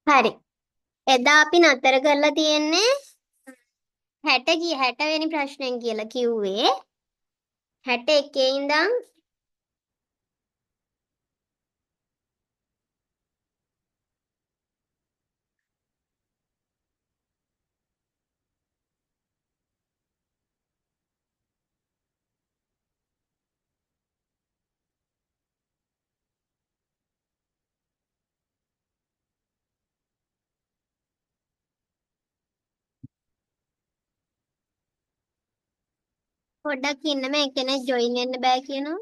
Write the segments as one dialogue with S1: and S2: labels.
S1: හරි. එදා අපි නතර කරලා තියෙන්නේ 60 වෙනි ප්‍රශ්නෙන් කියලා කිව්වේ 61 ඉඳන් පොඩ්ඩක් ඉන්න මේ කෙනෙක් ජොයින් වෙන්න බෑ කියනවා.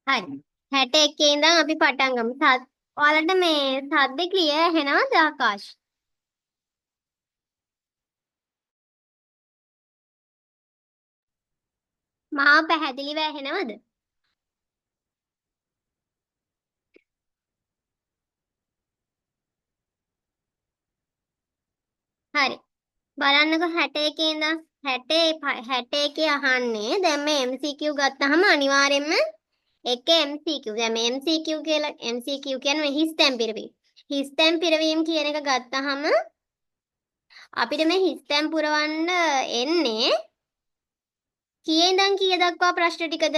S1: හරි. 61 ඉඳන් අපි පටන් ගමු. ඔයාලට මේ සද්ද ක්ලියර් ඇහෙනවද ආකාශ්? මාව පැහැදිලිව ඇහෙනවද? හරි. බලන්නකෝ 61 ඉඳන් 61 අහන්නේ. දැන් මේ MCQ ගත්තාම අනිවාර්යෙන්ම එක MCQ. දැන් මේ MCQ කියලා MCQ කියන්නේ හිස්තැන් පිරවීම. හිස්තැන් පිරවීම කියන එක ගත්තාම අපිට මේ හිස්තැන් පුරවන්න එන්නේ කීයේ ඉඳන් කීය දක්වා ප්‍රශ්න ටිකද?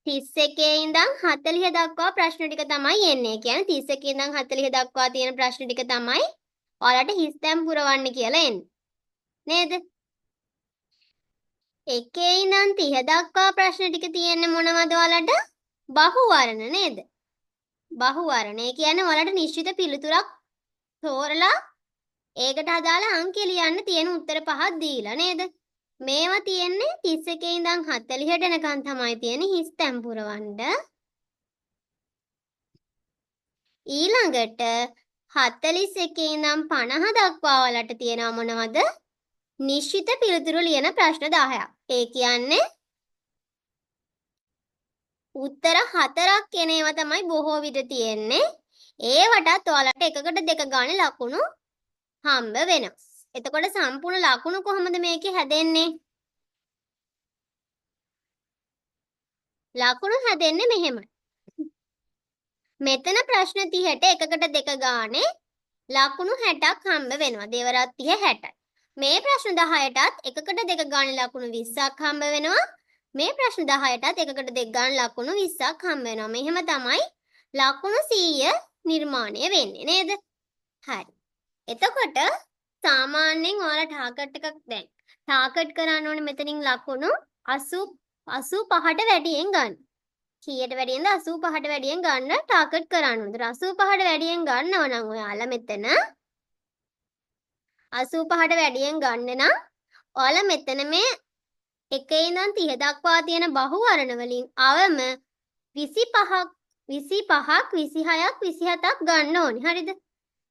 S1: 31 ඉඳන් 40 දක්වා ප්‍රශ්න ටික තමයි එන්නේ. කියන්නේ 31 ඉඳන් 40 දක්වා තියෙන ප්‍රශ්න ටික තමයි ඔයාලට හිස්තැන් පුරවන්න කියලා එන්නේ. නේද? 1 ඉඳන් 30 දක්වා ප්‍රශ්න ටික තියෙන්නේ මොනවද ඔයාලට? බහුවර්ණ නේද? බහුවර්ණ. ඒ කියන්නේ ඔයාලට නිශ්චිත පිළිතුරක් තෝරලා ඒකට අදාළ අංක ලියන්න තියෙන උත්තර පහක් දීලා නේද? මේවා තියෙන්නේ 31 ඉඳන් 40ට එනකන් තමයි තියෙන්නේ හිස්තැන් පුරවන්න. ඊළඟට 41 ඉඳන් 50 දක්වා වලට තියෙනවා මොනවද? නිශ්චිත පිළිතුරු ලියන ප්‍රශ්න 10ක්. ඒ කියන්නේ උත්තර 4ක් එන ඒවා තමයි බොහෝ විට තියෙන්නේ. ඒවටත් ඔයාලට එකකට දෙක ගානේ ලකුණු හම්බ වෙනවා. එතකොට සම්පූර්ණ ලකුණු කොහොමද මේකේ හැදෙන්නේ? ලකුණු හැදෙන්නේ මෙහෙමයි. මෙතන ප්‍රශ්න 30ට එකකට දෙක ගානේ ලකුණු 60ක් හම්බ වෙනවා. දේවරත් 30 60යි. මේ ප්‍රශ්න 10ටත් එකකට දෙක ගානේ ලකුණු 20ක් හම්බ වෙනවා. මේ ප්‍රශ්න 10ටත් එකකට දෙක ගානේ ලකුණු 20ක් හම්බ වෙනවා. මෙහෙම තමයි ලකුණු 100 නිර්මාණය වෙන්නේ නේද? හරි. එතකොට සාමාන්‍යයෙන් ඔයාලා ටාගට් එකක් දැන් ටාගට් කරන්න ඕනේ මෙතනින් ලකුණු 85ට වැඩියෙන් ගන්න. කීයට වැඩියෙන්ද 85ට වැඩියෙන් ගන්න ටාගට් කරන්න ඕනේ. 85ට වැඩියෙන් ගන්නව නම් ඔයාලා මෙතන 85ට වැඩියෙන් ගන්න නම් ඔයාලා මෙතන මේ 1 ඉඳන් 30 දක්වා තියෙන බහුවර්ණ වලින් අවම 25ක් 26ක් 27ක් ගන්න ඕනේ. හරිද?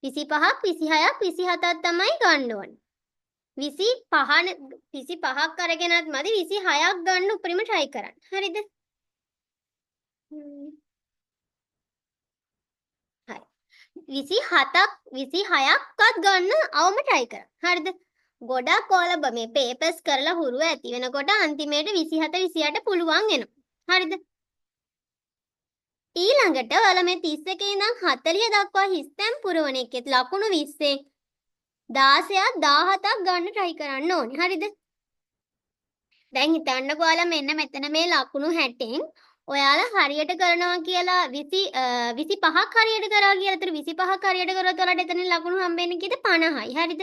S1: 25ක් 26ක් 27ක් තමයි ගන්න ඕනේ. 25ක් අරගෙනත් මදි 26ක් ගන්න උපරිම try කරන්න. හරිද? හරි. 26ක්වත් ගන්න අවම try කරන්න. හරිද? ගොඩක් ඔයාලා මේ papers කරලා හුරුව ඇති වෙනකොට අන්තිමේට 27 28 පුළුවන් වෙනවා. හරිද? ඊළඟට ඔයාලා මේ 31 ඉඳන් 40 දක්වා හිස්තැන් පුරවන එකේ ලකුණු 20න් 16ක් 17ක් ගන්න try කරන්න ඕනේ. හරිද? දැන් හිතන්නකෝ ඔයාලා මෙන්න මෙතන මේ ලකුණු 60න් ඔයාලා හරියට කරනවා කියලා 25ක් හරියට කරා කියලා. ඒතර 25ක් හරියට කරොත් ඔයාලට එතනින් ලකුණු හම්බෙන්නේ කීයද? 50යි. හරිද?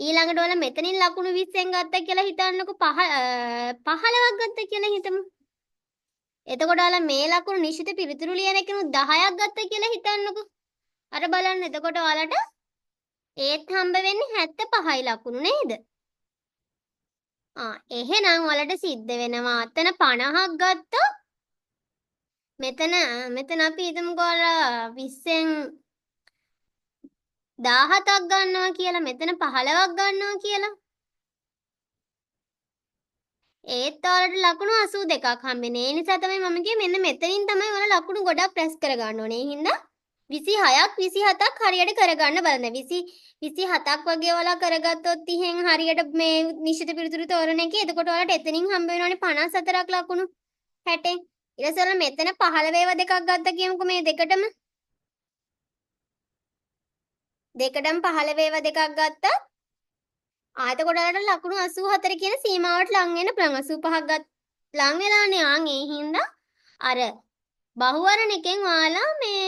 S1: ඊළඟට ඔයාලා මෙතනින් ලකුණු 20ෙන් ගත්තා කියලා හිතන්නකෝ 15ක් ගත්තා කියලා හිතමු. එතකොට ඔයාලා මේ ලකුණු නිශ්චිත පිළිතුරු ලියන එකනු 10ක් ගත්තා කියලා හිතන්නකෝ. අර බලන්න එතකොට ඔයාලට ඒත් හම්බ වෙන්නේ 75යි ලකුණු නේද? එහෙනම් ඔයාලට සිද්ධ වෙනවා අතන 50ක් ගත්තොත් මෙතන අපි හිතමුකෝ ඔයාලා 20ෙන් 17ක් ගන්නවා කියලා මෙතන 15ක් ගන්නවා කියලා. ඒත් ඔයාලට ලකුණු 82ක් හම්බෙන්නේ. ඒ නිසා තමයි මම කිව්වේ මෙන්න මෙතනින් තමයි ඔයාලා ලකුණු ගොඩක් ප්‍රෙස් කර ගන්න ඕනේ. ඒ හින්දා 26ක් 27ක් හරියට කරගන්න බලන්න. 27ක් වගේ ඔයාලා කරගත්තොත් 30න් හරියට මේ නිශ්චිත පිළිතුරු තෝරන එකේ එතකොට ඔයාලට එතනින් හම්බ වෙනවනේ 54ක් ලකුණු 60. ඊට පස්සේ ඔයාලා මෙතන 15 ඒවා දෙකක් ගත්තා කියමුකෝ මේ දෙකටම. දෙකටම 15 ඒවා දෙකක් ගත්තා. එතකොට ඔයාලට ලකුණු 84 කියන සීමාවට ලං වෙන්න පුළුවන්. 85ක් ලං වෙලානේ ඒ හින්දා අර බහුවරණ එකෙන් ඔයාලා මේ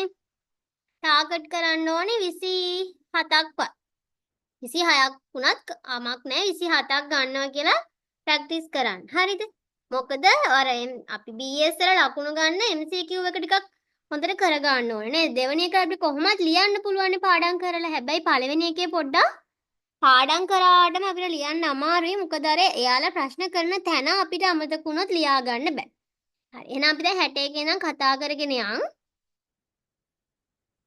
S1: ටාගට් කරන්න ඕනේ 27ක් 26ක් වුණත් අමක් නැහැ 27ක් ගන්නවා කියලා ප්‍රැක්ටිස් කරන්න. හරිද? මොකද අර අපි BS වල ලකුණු ගන්න MCQ එක ටිකක් හොඳට කරගන්න ඕනේ නේද? දෙවෙනි එක අපිට කොහොමද ලියන්න පුළුවන් පාඩම් කරලා. හැබැයි පළවෙනි එකේ පොඩ්ඩක් පාඩම් කරාටම අපිට ලියන්න අමාරුයි. මොකද අර එයාලා ප්‍රශ්න කරන තැන අපිට අමතක වුණොත් ලියා ගන්න බෑ. හරි. එහෙනම් අපි දැන් 61 ඉඳන් කතා කරගෙන යන්.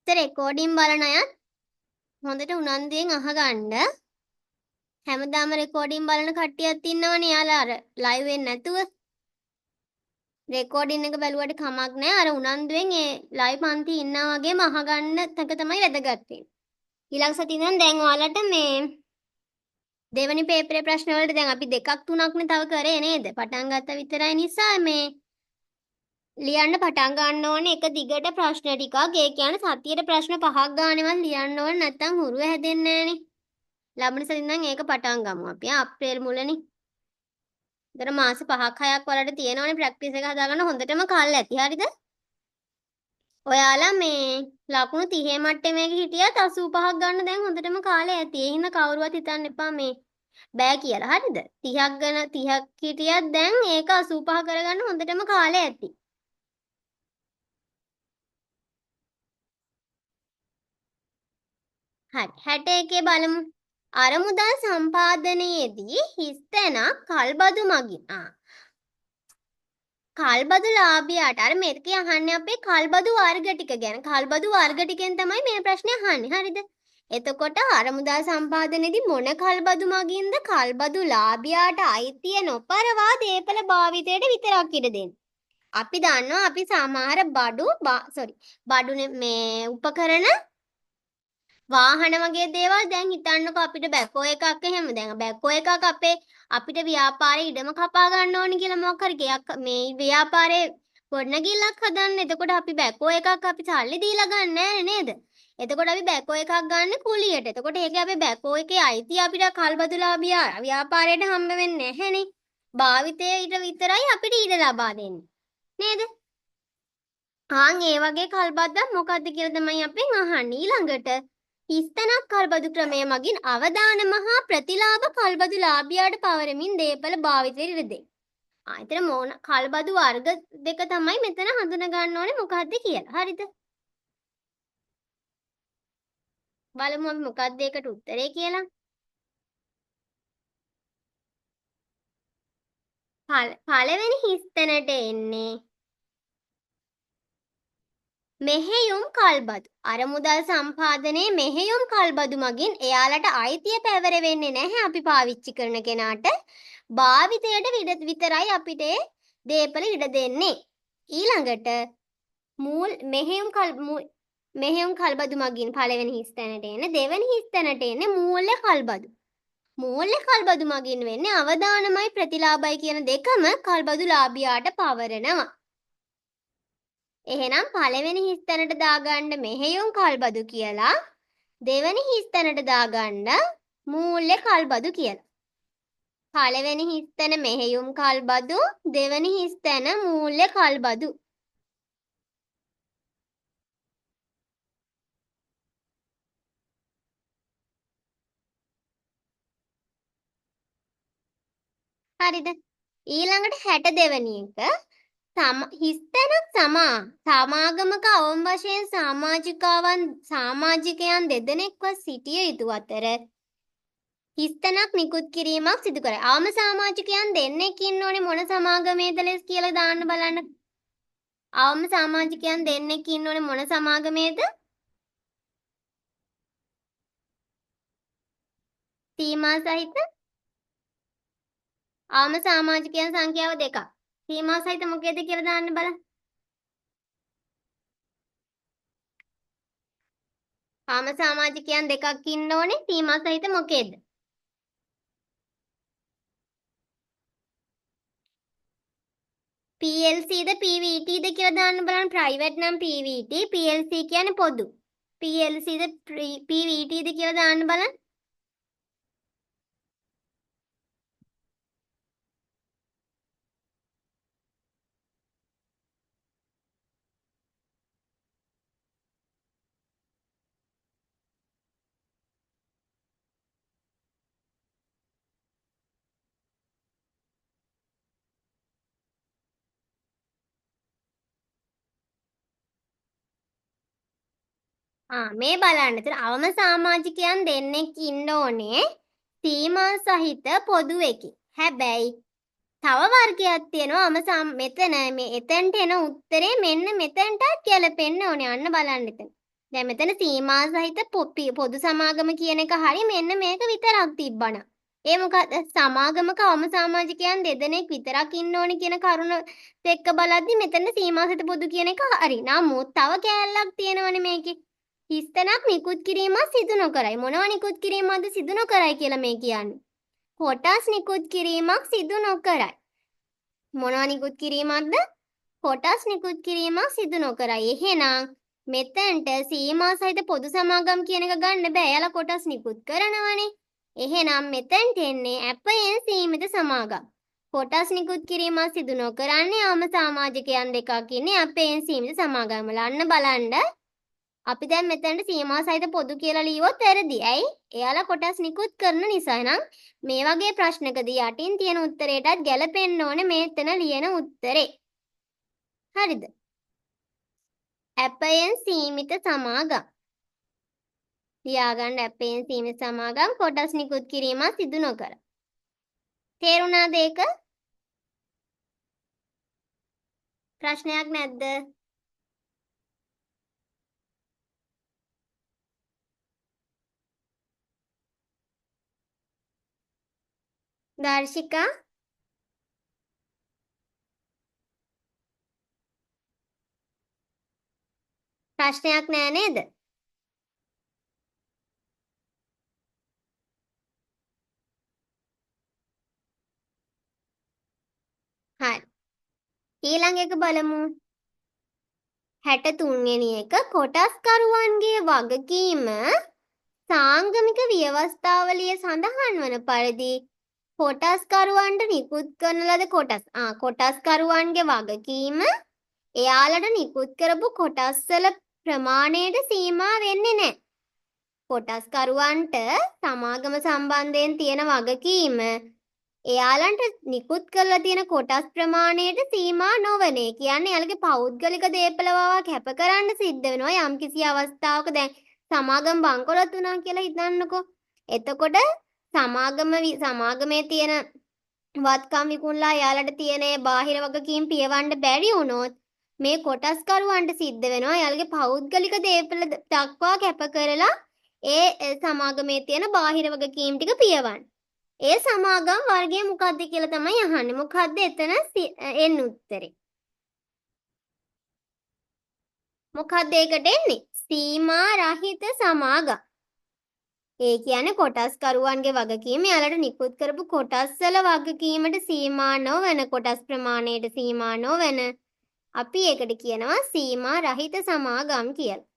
S1: රෙකෝඩින් බලන අයත් හොඳට උනන්දුවෙන් අහගන්න. හැමදාම රෙකෝඩින් බලන කට්ටියක් ඉන්නවනේ යාලා අර ලයිව් වෙන්නේ නැතුව. රෙකෝඩින් එක බැලුවට කමක් නැහැ. අර උනන්දුවෙන් ඒ ලයිව් පන්ති ඉන්නා වගේම අහගන්න තක තමයි වැදගත් වෙන්නේ. ඊළඟ සතියේ ඉඳන් දැන් ඔයාලට මේ දෙවෙනි පේපරේ ප්‍රශ්න වලට දැන් අපි දෙකක් තුනක්නේ තව කරේ නේද? පටන් ගත්ත විතරයි නිසා මේ ලියන්න පටන් ගන්න ඕනේ එක දිගට ප්‍රශ්න ටිකක්. ඒ කියන්නේ සතියේ ප්‍රශ්න 5ක් ගානේවත් ලියන්න ඕනේ නැත්නම් හුරුව හැදෙන්නේ නැහනේ. ලබන සතියෙන් නම් ඒක පටන් ගමු අපි. අප්‍රේල් මුලනේ. ඒතර මාස 5ක් 6ක් වලට තියෙනවනේ ප්‍රැක්ටිස් එක හදාගන්න හොඳටම කල් ඇති. හරිද? ඔයාලා මේ ලකුණු 30 මට්ටමේක හිටියත් 85ක් ගන්න දැන් හොඳටම කාලය ඇති. ඒ හින්දා කවුරුවත් හිතන්න එපා මේ බෑ කියලා. හරිද? 30ක් ගන්න 30ක් හිටියත් දැන් ඒක 85 කරගන්න හොඳටම කාලය ඇති. හරි 61 බලමු. අරමුදල් සම්පාදනයේදී හිස් තැනක් කල්බදු මගින් කල්බදු ලාභියාට අර මෙතක අහන්නේ අපේ කල්බදු වර්ග ටික ගැන. කල්බදු වර්ග ටිකෙන් තමයි මේ ප්‍රශ්නේ අහන්නේ. හරිද? එතකොට අරමුදල් සම්පාදනයේදී මොන කල්බදු මගින්ද කල්බදු ලාභියාට අයිතිය නොපරවා දේපල භාවිතයට විතරක් ඉඩ දෙන්නේ. අපි දන්නවා අපි සමහර බඩු මේ උපකරණ වාහන වගේ දේවල් දැන් හිතන්නකෝ අපිට බැකෝ එකක් එහෙම දැන් බැකෝ එකක් අපිට ව්‍යාපාරේ ඉඩම කපා ගන්න ඕනි කියලා මොකක් හරි ගයක් මේ ව්‍යාපාරේ ගොඩනැගිල්ලක් හදන්න. එතකොට අපි බැකෝ එකක් අපි සල්ලි දීලා ගන්න නෑනේ නේද? එතකොට අපි බැකෝ එකක් ගන්න කුලියට. එතකොට ඒකේ අපි බැකෝ එකේ අයිතිය අපිට කල්බදුලාභියා ව්‍යාපාරයට හම්බ වෙන්නේ නැහැනේ. භාවිතයේ ඊට විතරයි අපිට ඊට ලබා දෙන්නේ. නේද? ඒ වගේ කල්බද්දක් මොකද්ද කියලා තමයි අපෙන් අහන්නේ. ඊළඟට හිස්තැනක් කල්බදු ක්‍රමය මගින් අවදානම හා ප්‍රතිලාභ කල්බදු ලාභියාට පවරමින් දේපල භාවිතයට ඉඩ දෙයි. එතන මොන කල්බදු වර්ග දෙක තමයි මෙතන හඳුනා ගන්න ඕනේ මොකද්ද කියලා. හරිද? බලමු අපි මොකක්ද ඒකට උත්තරේ කියලා. පළවෙනි හිස්තැනට එන්නේ මෙහෙයුම් කල්බදු. අරමුදල් සම්පාදනයේ මෙහෙයුම් කල්බදු මගින් එයාලට අයිතිය පැවරෙන්නේ නැහැ අපි පාවිච්චි කරන කෙනාට. භාවිතයට විතරයි අපිට දේපල ඉඩ දෙන්නේ. ඊළඟට මෙහෙයුම් කල්බදු මගින් පළවෙනි හිස්තැනට එන්නේ. දෙවෙනි හිස්තැනට එන්නේ මූල්‍ය කල්බදු. මූල්‍ය කල්බදු මගින් වෙන්නේ අවදානමයි ප්‍රතිලාභයි කියන දෙකම කල්බදු ලාභියාට පවරනවා. එහෙනම් පළවෙනි හිස්තැනට දාගන්න මෙහෙයුම් කල්බදු කියලා දෙවෙනි හිස්තැනට දාගන්න මූල්‍ය කල්බදු කියලා. පළවෙනි හිස්තැන මෙහෙයුම් කල්බදු දෙවෙනි හිස්තැන මූල්‍ය කල්බදු. හරිද? ඊළඟට 62 වෙනි එක හිස්තැනක් සමාගමක අවම වශයෙන් සමාජිකයන් දෙදෙනෙක්ව සිටිය යුතු අතර හිස්තැනක් නිකුත් කිරීමක් සිදු කරයි. අවම සමාජිකයන් දෙන්නෙක් ඉන්න ඕනේ මොන සමාගමේද ලෙස් කියලා දාන්න බලන්න. අවම සමාජිකයන් දෙන්නෙක් ඉන්න ඕනේ මොන සමාගමේද? සීමා සහිත අවම සමාජිකයන් සංඛ්‍යාව 2ක්. සීමා සහිත මොකේද කියලා දාන්න බලන්න. ආම සමාජිකයන් දෙකක් ඉන්න ඕනේ. සීමා සහිත මොකේද? PLC ද PVT ද කියලා දාන්න බලන්න. ප්‍රයිවට් නම් PVT, PLC කියන්නේ පොදු. PLC ද PVT ද කියලා දාන්න බලන්න. මේ බලන්න. එතන අවම සමාජිකයන් දෙන්නෙක් ඉන්න ඕනේ. සීමා සහිත පොදු එකේ. හැබැයි තව වර්ගයක් තියෙනවා. මෙතන මේ එතනට එන උත්තරේ මෙන්න මෙතනටත් ගැලපෙන්න ඕනේ. අන්න බලන්න එතන. දැන් මෙතන සීමා සහිත පොදු සමාගම කියන එක හරි මෙන්න මේක විතරක් තිබ්බනම්. ඒ මොකද සමාගමක අවම සමාජිකයන් දෙදෙනෙක් විතරක් ඉන්න ඕනේ කියන කරුණ එක්ක බලද්දි මෙතන සීමා සහිත පොදු කියන එක හරි. නමුත් තව කෑල්ලක් තියෙනවනේ මේකේ. හිස්තැනක් නිකුත් කිරීමක් සිදු නොකරයි. මොනවා නිකුත් කිරීමක්ද සිදු නොකරයි කියලා මේ කියන්නේ? කොටස් නිකුත් කිරීමක් සිදු නොකරයි. මොනවා නිකුත් කිරීමක්ද? කොටස් නිකුත් කිරීමක් සිදු නොකරයි. එහෙනම් මෙතෙන්ට සීමා සහිත පොදු සමාගම් කියන එක ගන්න බෑ. එයාලා කොටස් නිකුත් කරනවනේ. එහෙනම් මෙතෙන්ට එන්නේ අපයෙන් සීමිත සමාගම්. කොටස් නිකුත් කිරීමක් සිදු නොකරන්නේ ආම සමාජිකයන් දෙකක් ඉන්නේ අපයෙන් සීමිත සමාගම් වල. අන්න බලන්න. අපි දැන් මෙතනට සීමා සහිත පොදු කියලා ලියුවොත් වැරදි. ඇයි? එයාලා කොටස් නිකුත් කරන නිසා. එහෙනම් මේ වගේ ප්‍රශ්නකදී යටින් තියෙන උත්තරයටත් ගැලපෙන්න ඕනේ මෙතන ලියන උත්තරේ. හරිද? අපයෙන් සීමිත සමාගම්. ලියාගන්න අපයෙන් සීමිත සමාගම් කොටස් නිකුත් කිරීමක් සිදු නොකර. තේරුණාද ඒක? ප්‍රශ්නයක් නැද්ද? දර්ශිකා ප්‍රශ්නයක් නෑ නේද? හරි. ඊළඟ එක බලමු. 63 වෙනි එක කොටස්කරුවන්ගේ වගකීම සාංගමික ව්‍යවස්ථාවලියේ සඳහන් වන පරිදි කොටස්කරුවන්ට නිකුත් කරන ලද කොටස්කරුවන්ගේ වගකීම එයාලට නිකුත් කරපු කොටස්වල ප්‍රමාණයට සීමා වෙන්නේ නැහැ. කොටස්කරුවන්ට සමාගම සම්බන්ධයෙන් තියෙන වගකීම එයාලන්ට නිකුත් කරලා තියෙන කොටස් ප්‍රමාණයට සීමා නොවන. ඒ කියන්නේ එයාලගේ පෞද්ගලික දේපල වවා කැප කරන්න සිද්ධ වෙනවා යම්කිසි අවස්ථාවක. දැන් සමාගම් බංකොලොත් වුණා කියලා හිතන්නකෝ. එතකොට සමාගමේ තියෙන වත්කම් විකුණලා එයාලට තියෙන බාහිර වගකීම් පියවන්න බැරි වුණොත් මේ කොටස්කරුවන්ට සිද්ධ වෙනවා එයාලගේ පෞද්ගලික දේපල දක්වා කැප කරලා ඒ සමාගමේ තියෙන බාහිර වගකීම් ටික පියවන්න. ඒ සමාගම් වර්ගය මොකක්ද කියලා තමයි අහන්නේ. මොකක්ද එතන එන්නේ උත්තරේ? මොකක්ද ඒකට එන්නේ? සීමා රහිත සමාගම්. ඒ කියන්නේ කොටස්කරුවන්ගේ වගකීම එයාලට නිකුත් කරපු කොටස්වල වගකීමට සීමා නොවන, කොටස් ප්‍රමාණයට සීමා නොවන අපි ඒකට කියනවා සීමා රහිත සමාගම් කියලා.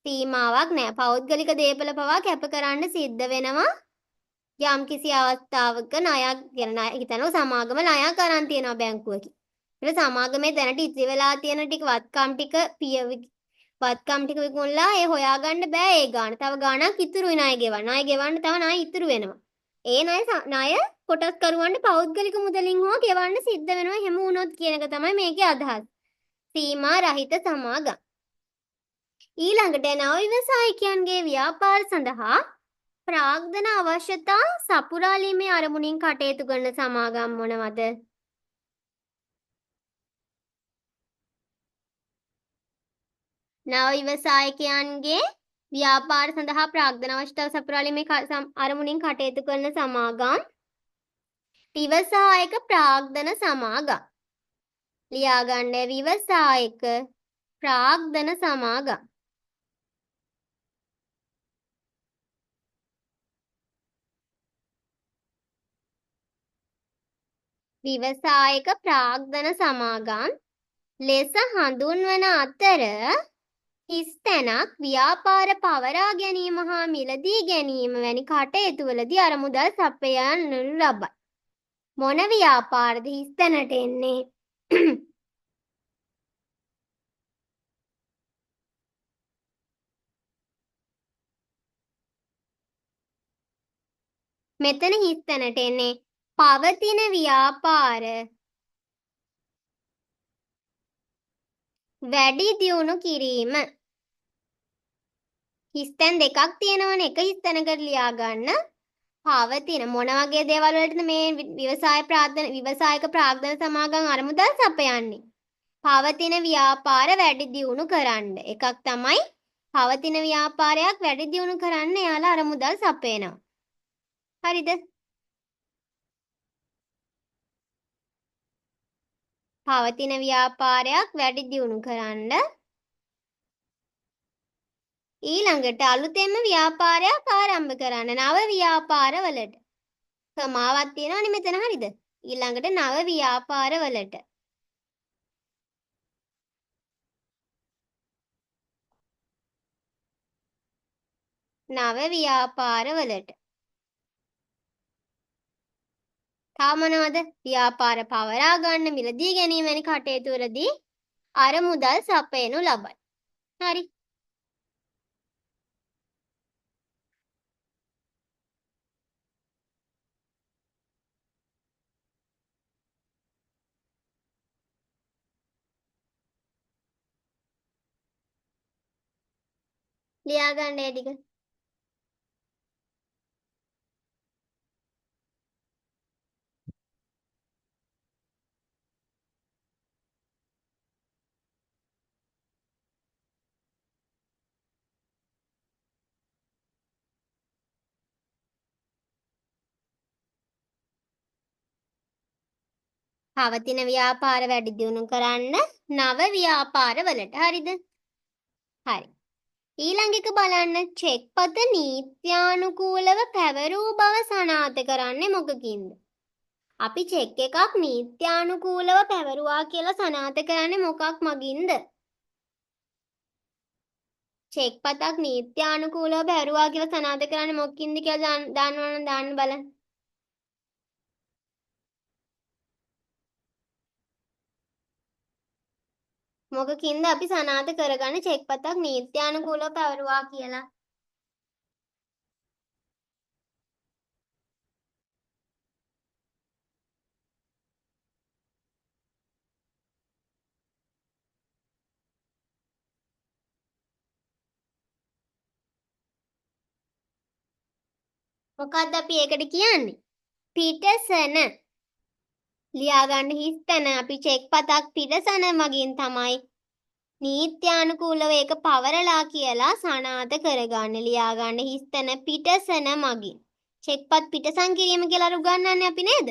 S1: සීමාවක් නැහැ. පෞද්ගලික දේපල පවා කැප කරන්න සිද්ධ වෙනවා. යම්කිසි අවස්ථාවක ණයක් ගැන හිතනවා සමාගම ණයක් අරන් තියෙනවා බැංකුවකින්. ඊට සමාගමේ දැනට ඉතිරි වෙලා තියෙන ටික වත්කම් ටික විකුණලා ඒ හොයාගන්න බෑ ඒ ගාණ. තව ගාණක් ඉතුරුයි ණය ගෙවන්න. ණය ගෙවන්න තව ණය ඉතුරු වෙනවා. ඒ ණය කොටස්කරුවන්ට පෞද්ගලික මුදලින් හෝ ගෙවන්න සිද්ධ වෙනවා. එහෙම වුණොත් කියන එක තමයි මේකේ අදහස. සීමා රහිත සමාගම්. ඊළඟට නව ව්‍යවසායිකයන්ගේ ව්‍යාපාර සඳහා ප්‍රාග්ධන අවශ්‍යතා සපුරාලීමේ අරමුණින් කටයුතු කරන සමාගම් මොනවද? නව ව්‍යවසායකයන්ගේ ව්‍යාපාර සඳහා ප්‍රාග්ධන අවශ්‍යතාව සපුරාලීමේ අරමුණින් කටයුතු කරන සමාගම් ව්‍යවසායක ප්‍රාග්ධන සමාගම්. ලියාගන්න ව්‍යවසායක ප්‍රාග්ධන සමාගම්. ව්‍යවසායක ප්‍රාග්ධන සමාගම් ලෙස හඳුන්වන අතර හිස් තැනක් ව්‍යාපාර පවරා ගැනීම හා මිලදී ගැනීම වැනි කටයුතුවලදී අරමුදල් සපයනු ලබයි. මොන ව්‍යාපාරද හිස් තැනට එන්නේ? මෙතන හිස් තැනට එන්නේ පවතින ව්‍යාපාර වැඩි දියුණු කිරීම. හිස් තැන් දෙකක් තියෙනවනේ, එක හිස් තැනකට ලියා ගන්න. පවතින මොන වගේ දේවල් වලටද මේ ව්‍යවසායක ප්‍රාග්ධන සමාගම් අරමුදල් සපයන්නේ? පවතින ව්‍යාපාර වැඩි දියුණු කරන්න. එකක් තමයි පවතින ව්‍යාපාරයක් වැඩි දියුණු කරන්න එයාලා අරමුදල් සපයනවා. හරිද? පවතින ව්‍යාපාරයක් වැඩි දියුණු කරන්න. ඊළඟට අලුතෙන්ම ව්‍යාපාරයක් ආරම්භ කරන්න. නව ව්‍යාපාරවලට. සමාවක් තියෙනවනේ මෙතන, හරිද? ඊළඟට නව ව්‍යාපාරවලට. නව ව්‍යාපාරවලට. තව මොනවද? ව්‍යාපාර පවරා ගන්න, මිලදී ගැනීම වැනි කටයුතු වලදී අරමුදල් සපයනු ලබයි. හරි. ලියා ගන්න ඒ ටික. පවතින ව්‍යාපාර වැඩි දියුණු කරන්න නව ව්‍යාපාරවලට. හරිද? හරි. ඊළඟ එක බලන්න, චෙක්පත නීත්‍යානුකූලව පැවරූ බව සනාථ කරන්නේ මොකකින්ද? අපි චෙක් එකක් නීත්‍යානුකූලව පැවරුවා කියලා සනාථ කරන්නේ මොකක් මගින්ද? චෙක් පතක් නීත්‍යානුකූලව පැවරුවා කියලා සනාථ කරන්නේ මොකකින්ද කියලා දන්නවනම් දාන්න බලන්න. මොකකින්ද අපි සනාථ කරගන්නේ චෙක් පතක් නීත්‍යානුකූලව පැවරුවා කියලා? මොකක්ද අපි ඒකට කියන්නේ? පිටසන. ලියා ගන්න හිස් තැන. අපි චෙක් පතක් පිටසන මගින් තමයි නීත්‍යානුකූලව ඒක පවරලා කියලා සනාථ කරගන්න. ලියා ගන්න හිස් තැන පිටසන මගින්. චෙක්පත් පිටසන් කිරීම කියලා උගන්වන්නේ අපි නේද?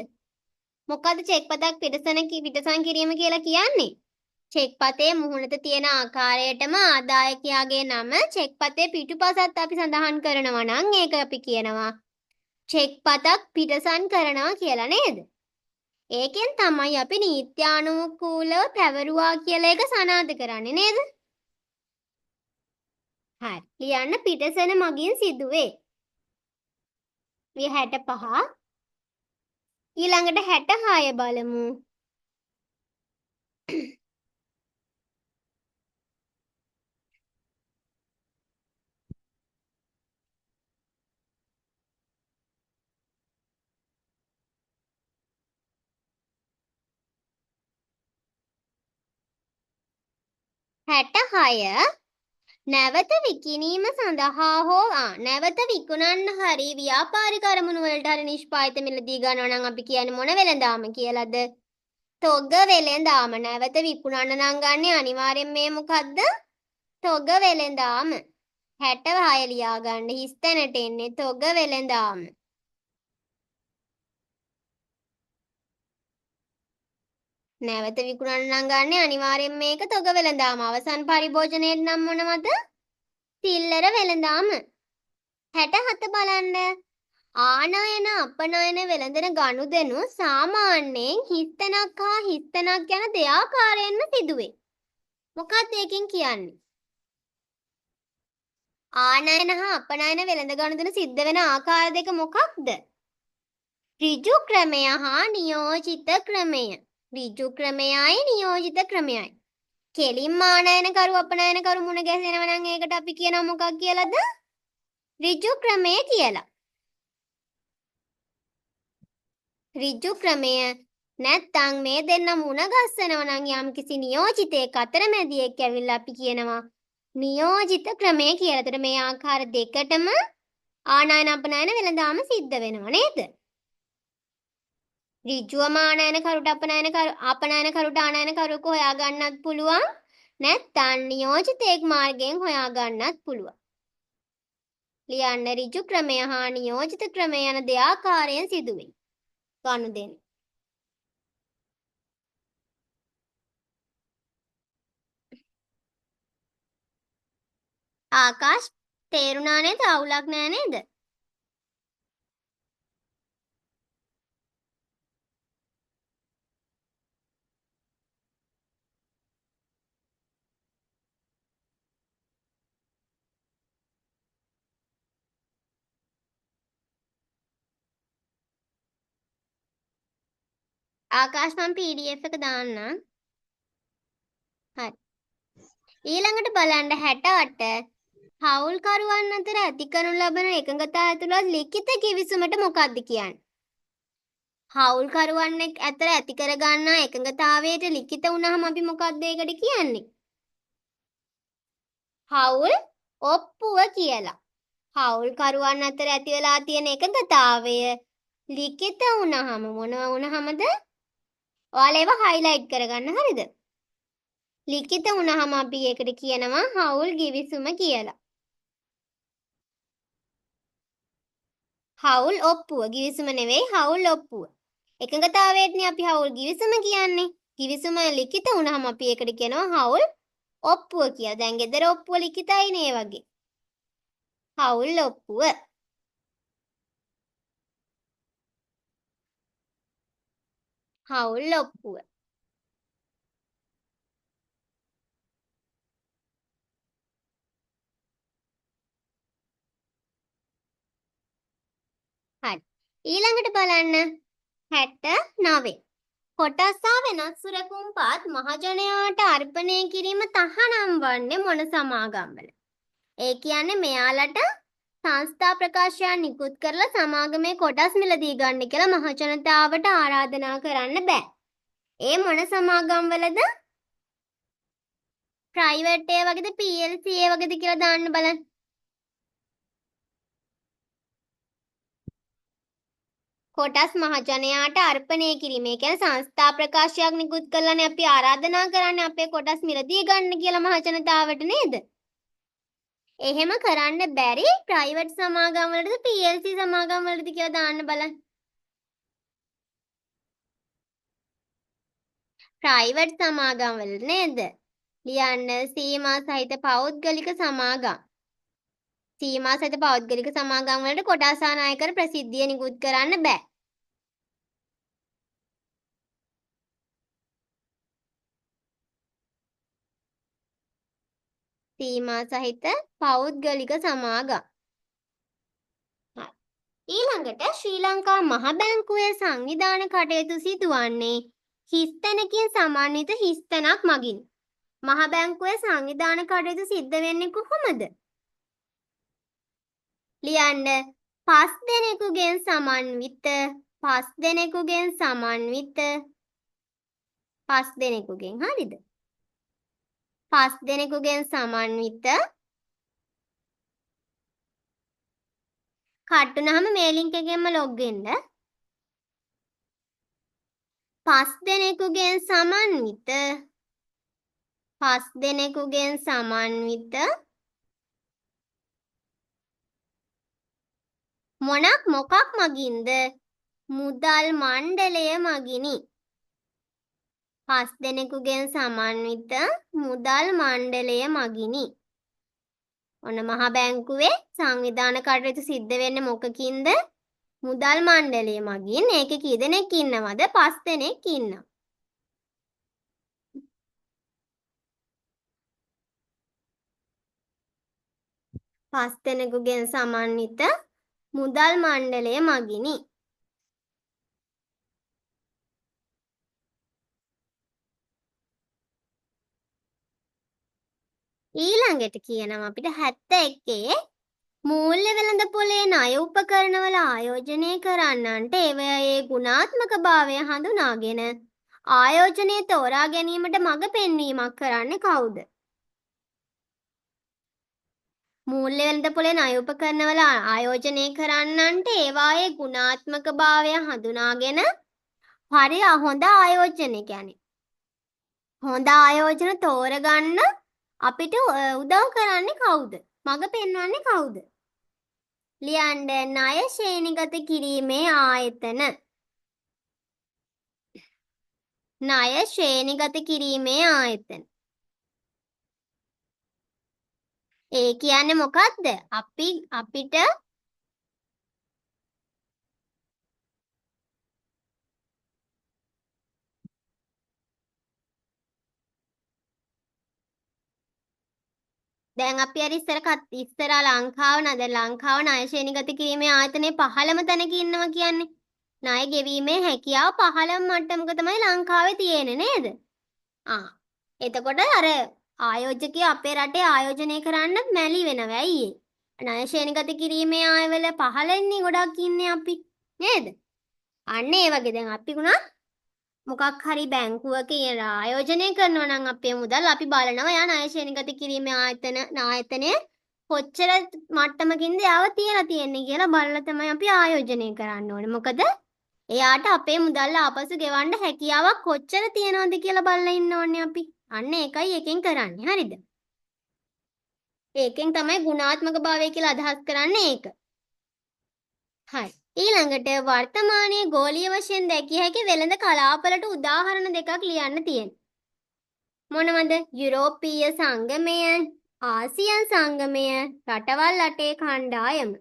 S1: මොකද්ද චෙක්පතක් පිටසන් කිරීම කියලා කියන්නේ? චෙක්පතේ මුහුණට තියෙන ආකාරයටම ආදායකයාගේ නම චෙක්පතේ පිටුපසත් අපි සඳහන් කරනවා නම් ඒක අපි කියනවා චෙක්පතක් පිටසන් කරනවා කියලා නේද? ඒකෙන් තමයි අපි නීත්‍යානුකූලව පැවරුවා කියලා එක සනාථ කරන්නේ නේද? හරි. ලියන්න පිටසන මගින් සිදුවේ. 65. ඊළඟට 66 බලමු. නැවත විකිණීම සඳහා හෝ නැවත විකුණන්න හරි ව්‍යාපාරික අරමුණු වලට හරි නිෂ්පාදිත මිලදී ගන්නවා නම් අපි කියන්නේ මොන වෙළඳාම කියලාද? තොග වෙළඳාම. නැවත විකුණන්න නම් ගන්නේ අනිවාර්යෙන් මේ මොකද්ද? තොග වෙළඳාම. 66 ලියා ගන්න. හිස් තැනට එන්නේ තොග වෙළඳාම. නැවත විකුණන්න නම් ගන්නේ අනිවාර්යෙන් මේක තොග වෙළඳාම. අවසන් පරිභෝජනයේ නම් මොනවද? සිල්ලර වෙළඳාම. 67 බලන්න. ආනයන අපනයන වෙළඳන ගනුදෙනු සාමාන්‍යයෙන් හිස්තැනක් හා හිස්තැනක් යන දෙආකාරයෙන්ම සිදුවේ. මොකක්ද ඒකෙන් කියන්නේ? ආනයන හා අපනයන වෙළඳ ගනුදෙනු සිද්ධ වෙන ආකාර දෙක මොකක්ද? ඍජු ක්‍රමය හා නියෝජිත ක්‍රමය. ඍජු ක්‍රමයයි නියෝජිත ක්‍රමයයි. කෙලින්ම ආනයනකරු අපනයනකරු මුණ ගැසෙනවා නම් ඒකට අපි කියනවා මොකක් කියලාද? ඍජු ක්‍රමය කියලා. ඍජු ක්‍රමය නැත්තම් මේ දෙන්න මුණ ගස්සනවා නම් යම්කිසි නියෝජිතයෙක් අතරමැදියෙක් ඇවිල්ලා අපි කියනවා නියෝජිත ක්‍රමය කියලා. ඒතර මේ ආකාර දෙකටම ආනයන අපනයන වෙළඳාම සිද්ධ වෙනවා නේද? ඍජුවම ආනයනකරුට අපනයනකරුට ආනයනකරුක හොයා ගන්නත් පුළුවන්. නැත්තම් නියෝජිතයෙක් මාර්ගයෙන් හොයා ගන්නත් පුළුවන්. ලියන්න ඍජු ක්‍රමය හා නියෝජිත ක්‍රමය යන දෙආකාරයෙන් සිදුවේ. ගනුදෙනු. ආකාශ් තේරුණා නේද? අවුලක් නෑ නේද? ආකාශ් මම PDF එක දාන්නම්. හරි. ඊළඟට බලන්න 68 හවුල්කරුවන් අතර ඇති කරනු ලබන එකඟතා ඇතුළත් ලිඛිත කිවිසුමට මොකක්ද කියන්නේ? හවුල්කරුවන් අතර ඇති කර ගන්නා එකඟතාවයට ලිඛිත වුණාම අපි මොකක්ද ඒකට කියන්නේ? හවුල් ඔප්පුව කියලා. හවුල්කරුවන් අතර ඇති වෙලා තියෙන එකඟතාවය ලිඛිත වුණාම මොනවා වුණාමද? ඔයාලා ඒවා highlight කරගන්න හරිද? ලිඛිත වුණාම අපි ඒකට කියනවා හවුල් කිවිසුම කියලා. හවුල් ඔප්පුව කිවිසුම නෙවෙයි හවුල් ඔප්පුව. එකඟතාවයටනේ අපි හවුල් කිවිසුම කියන්නේ. කිවිසුම ලිඛිත වුණාම අපි ඒකට කියනවා හවුල් ඔප්පුව කියලා. දැන් ගෙදර ඔප්පුව ලිඛිතයි නේ වගේ. හවුල් ඔප්පුව. හවුල් ඔප්පුව. හරි. ඊළඟට බලන්න 69. කොටස් හා වෙනස් සුරකුම්පත් මහජනයාට අර්පණය කිරීම තහනම් වන්නේ මොන සමාගම්වල? ඒ කියන්නේ මෙයාලට සංස්ථා ප්‍රකාශයන් නිකුත් කරලා සමාගමේ කොටස් මිලදී ගන්න කියලා මහජනතාවට ආරාධනා කරන්න බෑ. ඒ මොන සමාගම්වලද? ප්‍රයිවට් ඒ වගේද PLC ඒ වගේද කියලා දාන්න බලන්න. කොටස් මහජනයාට අර්පණය කිරීම. ඒ කියන්නේ සංස්ථා ප්‍රකාශයක් නිකුත් කරලානේ අපි ආරාධනා කරන්නේ අපේ කොටස් මිලදී ගන්න කියලා මහජනතාවට නේද? එහෙම කරන්න බැරි ප්‍රයිවට් සමාගම් වලටද PLC සමාගම් වලටද කියලා දාන්න බලන්න. ප්‍රයිවට් සමාගම් වල නේද? ලියන්න සීමා සහිත පෞද්ගලික සමාගම්. සීමා සහිත පෞද්ගලික සමාගම් වලට කොටස් ආනාය කර ප්‍රසිද්ධිය නිකුත් කරන්න බෑ. සීමා සහිත පෞද්ගලික සමාගම්. ඊළඟට ශ්‍රී ලංකා මහ බැංකුවේ සංවිධාන කටයුතු සිදුවන්නේ හිස්තැනකින් සමන්විත හිස්තැනක් මගින්. මහ බැංකුවේ සංවිධාන කටයුතු සිද්ධ වෙන්නේ කොහොමද? ලියන්න 5 දෙනෙකුගෙන් සමන්විත 5 දෙනෙකුගෙන් සමන්විත 5 දෙනෙකුගෙන් හරිද? 5 දෙනෙකුගෙන් සමන්විත කට්ටුනහම මේ ලින්ක් එකෙන්ම ලොග් වෙන්න. 5 දෙනෙකුගෙන් සමන්විත 5 දෙනෙකුගෙන් සමන්විත මොකක් මගින්ද? මුදල් මණ්ඩලය මගිනි. 5 දෙනෙකුගෙන් සමන්විත මුදල් මණ්ඩලය මගිනි. ඔන්න මහ බැංකුවේ සංවිධාන කටයුතු සිද්ධ වෙන්නේ මොකකින්ද? මුදල් මණ්ඩලය මගින් ඒකේ කී දෙනෙක් ඉන්නවද? 5 දෙනෙක් ඉන්නවා. පස් දෙනෙකුගෙන් සමන්විත මුදල් මණ්ඩලය මගිනි. ඊළඟට කියනවා අපිට 71 මූල්‍ය වෙළඳපොලේ ණය උපකරණවල ආයෝජනය කරන්නන්ට ඒවායේ ගුණාත්මක භාවය හඳුනාගෙන ආයෝජනය තෝරා ගැනීමට මඟ පෙන්වීමක් කරන්නේ කවුද? මූල්‍ය වෙළඳපොලේ ණය උපකරණවල ආයෝජනය කරන්නන්ට ඒවායේ ගුණාත්මක භාවය හඳුනාගෙන හරි හොඳ ආයෝජන කියන්නේ හොඳ ආයෝජන තෝරගන්න අපිට උදව් කරන්නේ කවුද? මඟ පෙන්වන්නේ කවුද? ලියන්න ණය ශ්‍රේණිගත කිරීමේ ආයතන. ණය ශ්‍රේණිගත කිරීමේ ආයතන. ඒ කියන්නේ මොකක්ද? අපිට දැන් අපි අර ඉස්සර ලංකාව නේද? ලංකාව ණය ශ්‍රේණිගත කිරීමේ ආයතනයේ 15ම තැනක ඉන්නවා කියන්නේ. ණය ගෙවීමේ හැකියාව 15ම මට්ටමක තමයි ලංකාවේ තියෙන්නේ නේද? එතකොට අර ආයෝජකයා අපේ රටේ ආයෝජනය කරන්න මැලි වෙනවා. ඇයි ඒ? ණය ශ්‍රේණිගත කිරීමේ ආයවල 15න්නේ ගොඩක් ඉන්නේ අපි නේද? අන්න ඒ වගේ දැන් අපි උනා මොකක් හරි බැංකුවක ආයෝජනය කරනවා නම් අපේ මුදල් අපි බලනවා යා ණය ශ්‍රේණිගත කිරීමේ ආයතනය කොච්චර මට්ටමකින්ද යාව තියලා තියෙන්නේ කියලා බලලා තමයි අපි ආයෝජනය කරන්න ඕනේ. මොකද එයාට අපේ මුදල් ආපසු ගෙවන්න හැකියාවක් කොච්චර තියනවද කියලා බලලා ඉන්න ඕනේ අපි. අන්න ඒකයි එකෙන් කරන්නේ. හරිද? ඒකෙන් තමයි ගුණාත්මක භාවය කියලා අදහස් කරන්නේ ඒක. හරි. ඊළඟට වර්තමානයේ ගෝලීය වශයෙන් දැකිය හැකි වෙළඳ කලාපවලට උදාහරණ දෙකක් ලියන්න තියෙනවා. මොනවද? යුරෝපීය සංගමය, ආසියන් සංගමය, රටවල් 8 කණ්ඩායම.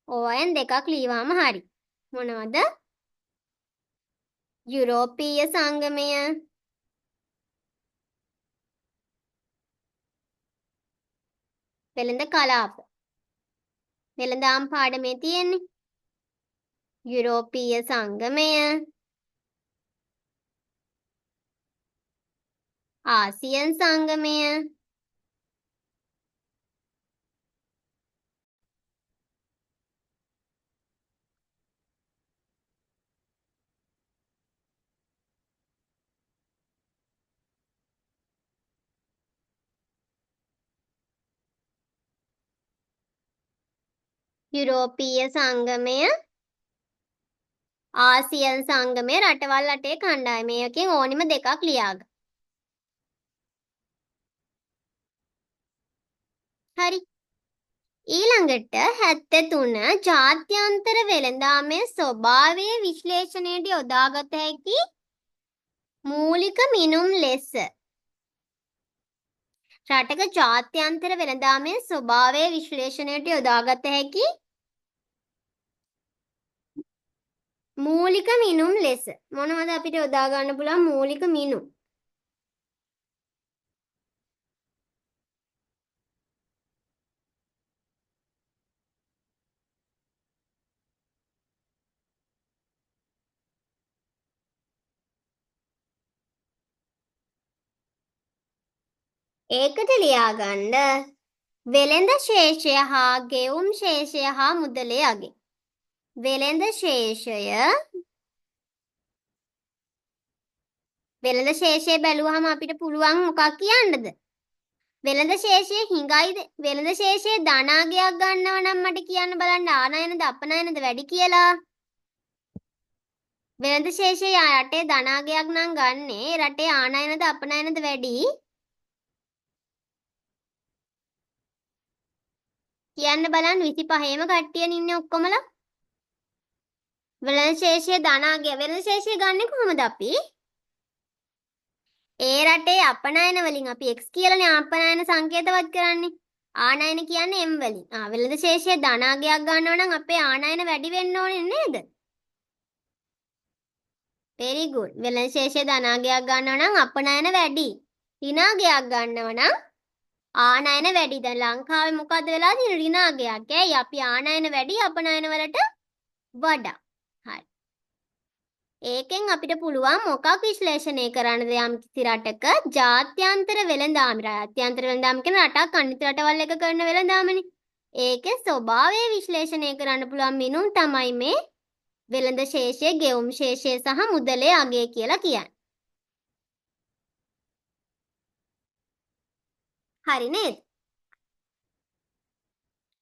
S1: ඕයන් දෙකක් ලියවම හරි. මොනවද? යුරෝපීය සංගමය, වෙළඳ කලාප. වෙළඳාම් පාඩමේ තියෙන්නේ. යුරෝපීය සංගමය, ආසියන් සංගමය, යුරෝපීය සංගමය, ආසියන් සංගමය, රටවල් 8 කණ්ඩායම. මේකෙන් ඕනිම දෙකක් ලියාගන්න. හරි. ඊළඟට 73 ජාත්‍යන්තර වෙළඳාමේ ස්වභාවයේ විශ්ලේෂණයට යොදාගත හැකි මූලික මිනුම් ලෙස. රටක ජාත්‍යන්තර වෙළඳාමේ ස්වභාවයේ විශ්ලේෂණයට යොදාගත හැකි මූලික මිනුම් ලෙස. මොනවද අපිට යොදා ගන්න පුළුවන් මූලික මිනුම්? ඒකට ලියාගන්න වෙළඳ ශේෂය හා ගෙවුම් ශේෂය හා මුදලේ අගය. වෙළඳ ශේෂය බැලුවහම අපිට පුළුවන් මොකක් කියන්නද? වෙළඳ ශේෂය හිඟයිද? වෙළඳ ශේෂයේ ධනාගයක් ගන්නව නම් මට කියන්න බලන්න ආනයනද අපනයනද වැඩි කියලා. වෙළඳ ශේෂයේ රටේ ධනාගයක් නම් ගන්නේ රටේ ආනයනද අපනයනද වැඩි? කියන්න බලන්න 25ම කට්ටියන් ඉන්නේ ඔක්කොමලා. වෙළඳ ශේෂයේ ධනාගය වෙළඳ ශේෂය ගන්නෙ කොහොමද අපි? ඒ රටේ අපනයන වලින් අපි x කියලානේ අපනයන සංකේතවත් කරන්නේ. ආනයන කියන්නේ m වලින්. වෙළඳ ශේෂයේ ධනාගයක් ගන්නවා නම් අපේ ආනයන වැඩි වෙන්න ඕනේ නේද? very good. වෙළඳ ශේෂයේ ධනාගයක් ගන්නවා නම් අපනයන වැඩි. ඍණාගයක් ගන්නවා නම් ආනයන වැඩි. දැන් ලංකාවේ මොකද්ද වෙලා තියෙන්නේ? ඍණාගයක්. ඇයි අපි ආනයන වැඩි අපනයන වලට වඩා. හරි. ඒකෙන් අපිට පුළුවන් මොකක් විශ්ලේෂණය කරන්නද යම්කිසි රටක ජාත්‍යන්තර වෙළඳාම. ජාත්‍යන්තර වෙළඳාම කියන රටක් අනිත් රටවල් එක කරන වෙළඳාමනේ. ඒකේ ස්වභාවය විශ්ලේෂණය කරන්න පුළුවන් මිනුම් තමයි මේ වෙළඳ ශේෂය, ගෙවුම් ශේෂය සහ මුදලේ අගය කියලා කියන්නේ. හරි නේද?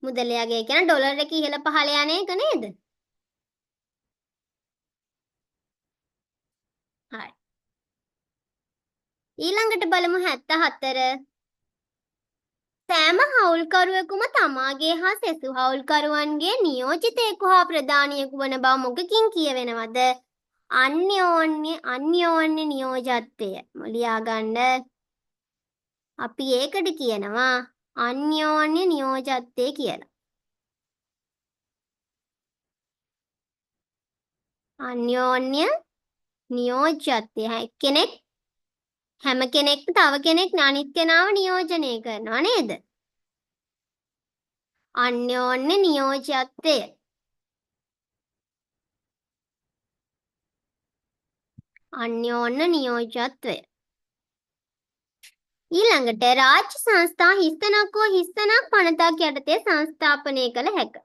S1: මුදලේ අගය කියන ඩොලර් එක ඉහළ පහළ යන එක නේද? හරි. ඊළඟට බලමු 74. සෑම හවුල්කරුවෙකුම තමාගේ හා සෙසු හවුල්කරුවන්ගේ නියෝජිතයෙකු හා ප්‍රධානියෙකු වන බව මොකකින් කියවෙනවද? අන්‍යෝන්‍ය නියෝජත්වය. ලියා ගන්න. අපි ඒකට කියනවා අන්‍යෝන්‍ය නියෝජත්වය කියලා. අන්‍යෝන්‍ය නියෝජ්‍යත්වය. හැම කෙනෙක්ම තව කෙනෙක් අනිත් කෙනාව නියෝජනය කරනවා නේද? අන්‍යෝන්‍ය නියෝජ්‍යත්වය. අන්‍යෝන්‍ය නියෝජ්‍යත්වය. ඊළඟට රාජ්‍ය සංස්ථා හිස්තැනක් හෝ හිස්තැනක් පනතක් යටතේ සංස්ථාපනය කළ හැක.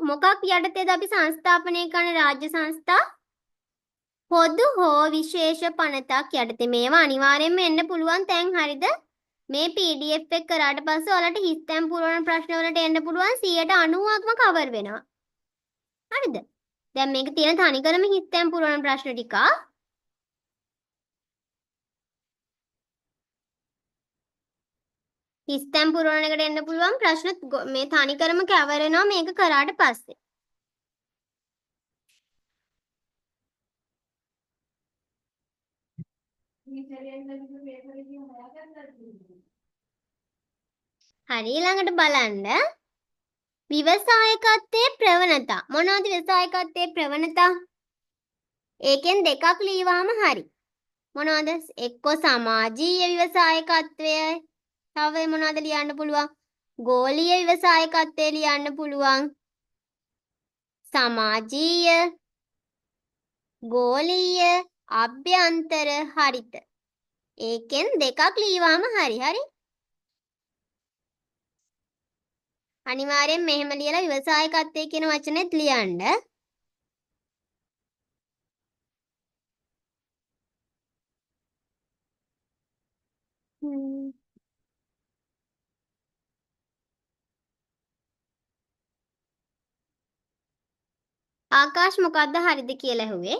S1: මොකක් යටතේද අපි සංස්ථාපනය කරන රාජ්‍ය සංස්ථා? පොදු හෝ විශේෂ පනතක් යටතේ. මේවා අනිවාර්යයෙන්ම එන්න පුළුවන් තැන්. හරිද? මේ PDF එක කරාට පස්සේ ඔයාලට හිස්තැන් පුරවන ප්‍රශ්න වලට එන්න පුළුවන් 90%ක්ම කවර් වෙනවා. හරිද? දැන් මේක තියෙන තනිකරම හිස්තැන් පුරවන ප්‍රශ්න ටික. හිස්තැන් පුරවන එකට එන්න පුළුවන් ප්‍රශ්න මේ තනිකරම කවර් වෙනවා මේක කරාට පස්සේ. හරි ඊළඟට බලන්න ව්‍යවසායකත්වයේ ප්‍රවණතා. මොනවද ව්‍යවසායකත්වයේ ප්‍රවණතා? ඒකෙන් දෙකක් ලියවම හරි. මොනවද? එක්ක සමාජීය ව්‍යවසායකත්වය. තව මොනවද ලියන්න පුළුවන්? ගෝලීය ව්‍යවසායකත්වය ලියන්න පුළුවන්. සමාජීය, ගෝලීය, අභ්‍යන්තර, හරිත. ඒකෙන් දෙකක් ලියවම හරි. හරි. අනිවාර්යෙන් මෙහෙම ලියලා ව්‍යවසායකත්වය කියන වචනේත් ලියන්න. ආකාශ් මොකද්ද හරිද කියලා ඇහුවේ?